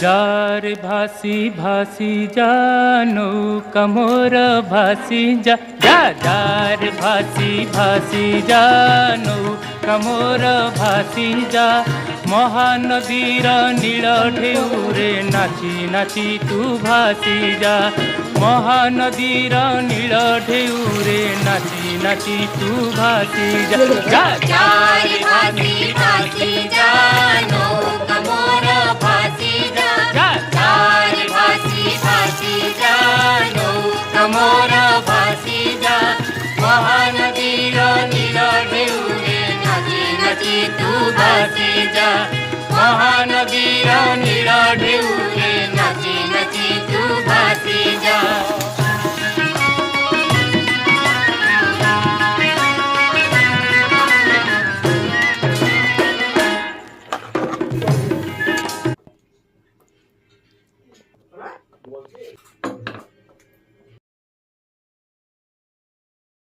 যারে ভাসি ভাসি যা নৌকা মোর ভাসি যা যা যারে ভাসি ভাসি যা নৌকা মোর ভাসি যা মহানদীর নীল ঢেউরে নাচি নাচি তু ভাসি যা মহানদীর নীল ঢেউরে নাচি নাচি তু ভাসি যা যা যারে ভাসি ভাসি যা নৌকা মোর ভাসি যা যারে ভাসি ভাসি যা নৌকা মোর ভাসি যা মহানদীর নীল ঢেউরে নাচি নাচি তু ভাসি যা মহানদীর নীল ঢেউরে নাচি নাচি তু ভাসি যা